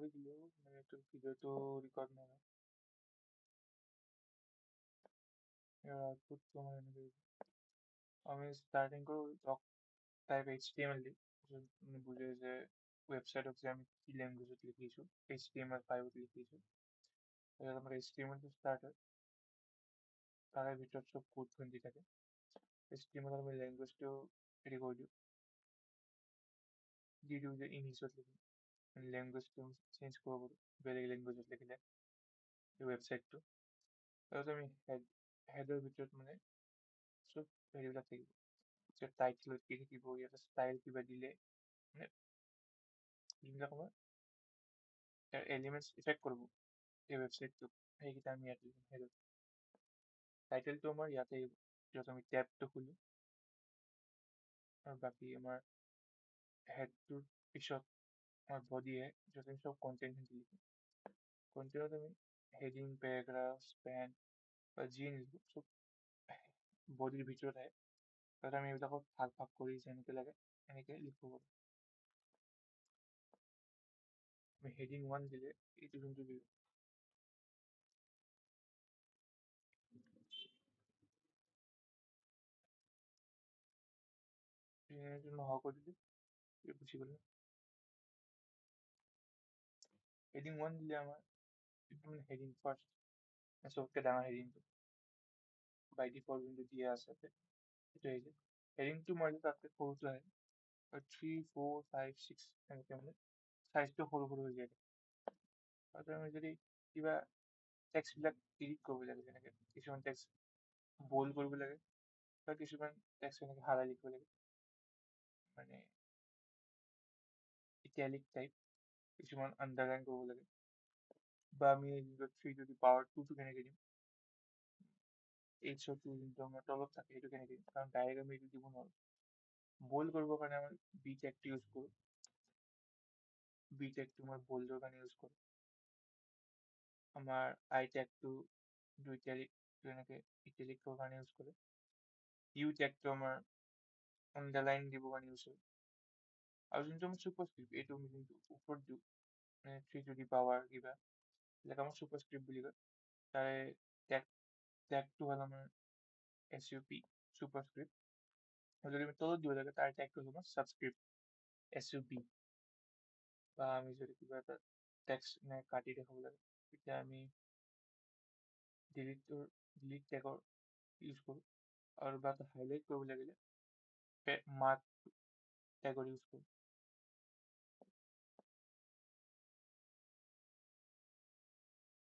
কৰি দিলোঁ মানে এইটো ভিডিঅ'টো ৰেকৰ্ড নহয় ইয়াৰ আউটপুটটো আমাৰ এনেকৈ আমি ষ্টাৰ্টিং কৰোঁ ডক টাইপ HTML দি যোন বুজে যে ৱেবছাইটত যে আমি কি লেংগুৱেজত লিখিছোঁ HTML5 লিখিছোঁ তাৰপিছত আমাৰ HTML টো ষ্টাৰ্ট হয় তাৰে ভিতৰত চব কোডখন দি থাকে HTML আমি লেংগুৱেজটো হেৰি কৰি দিওঁ দি দিওঁ যে ইংলিছত লিখিম লেংগুৱেজটো চেঞ্জ কৰিব পাৰোঁ বেলেগ লেংগুৱেজত লিখিলে এই ৱেবছাইটটো তাৰপিছত আমি হেডৰ ভিতৰত মানে চব হেৰিবিলাক থাকিব যে টাইটলত কি থাকিব ইয়াতে ষ্টাইল কিবা দিলে মানে যোনবিলাক আমাৰ এলিমেণ্টছ ইফেক্ট কৰিব এই ৱেবছাইটটোক সেইকেইটা আমি ইয়াত লিখিম হেডত টাইটেলটো আমাৰ ইয়াতে আহিব য'ত আমি টেবটো খুলো আৰু বাকী আমাৰ হেডটোৰ পিছত আমাৰ বডি আহে য'ত আমি চব কণ্টেণ্টখিনি লিখিম কণ্টেণ্টত আমি হেডিং পেৰাগ্ৰাফ স্পেন বা যি নিলিখোঁ চব বডিৰ ভিতৰত আহে তাত আমি এইবিলাকক ভাগ ভাগ কৰি যেনেকৈ লাগে এনেকৈ লিখিব পাৰোঁ আমি হেডিং 1 দিলে এইটো যোনটো দিব নোহোৱা কৰি দিলে গুচি গ'ল হেডিং 1 দিলে আমাৰ এইটো মানে হেডিং ফাৰ্ষ্ট চবতকৈ ডাঙৰ হেডিংটো বাই ডিফল্ট যোনটো দিয়া আছে সেইটো আহিছে হেডিংটো মাৰিলে তাতকৈ সৰুটো আহে 3 4 5 6 এনেকৈ মানে চাইজটো সৰু সৰু হৈ যায় আৰু আমি যদি কিবা টেক্সটবিলাক ডিলিট কৰিব লাগে যেনেকৈ কিছুমান টেক্সট বল্ড কৰিব লাগে বা কিছুমান টেক্সট এনেকৈ হাৰাই লিখিব লাগে মানে ইটালিক টাইপ কিছুমান আণ্ডাৰলাইন কৰিব লাগে বা আমি 3 to the power 2 টো কেনেকৈ দিম H2 যোনটো আমাৰ তলত থাকে সেইটো কেনেকৈ দিম কাৰণ ডাইৰেক্ট আমি এইটো দিব নোৱাৰোঁ বল্ড কৰিবৰ কাৰণে আমাৰ বি টেগটো ইউজ কৰোঁ বি টেগটো মই বল্ডৰ কাৰণে ইউজ কৰোঁ আমাৰ আই টেগটো এনেকৈ ইটালিকৰ কাৰণে ইউজ কৰোঁ ইউ টেগটো আমাৰ আণ্ডাৰলাইন দিবৰ কাৰণে ইউজ কৰোঁ আৰু যোনটো আমি ছুপাৰস্ক্ৰিপ্ট এইটো আমি যোনটো ওপৰত দিওঁ মানে 3 to the power কিবা এইবিলাক আমাৰ ছুপাৰস্ক্ৰিপ্ট বুলি কয় তাৰে টেগটো হ'ল আমাৰ SUP ছুপাৰস্ক্ৰিপ্ট আৰু যদি আমি তলত দিব লাগে তাৰ টেগটো হ'ল আমাৰ ছাবস্ক্ৰিপ্ট SUB বা আমি যদি কিবা এটা টেক্সট কাটি দেখাব লাগে তেতিয়া আমি ডিলিট টেগৰ ইউজ কৰোঁ আৰু বা হাইলাইট কৰিব লাগিলে মাৰ্ক টেগৰ ইউজ কৰোঁ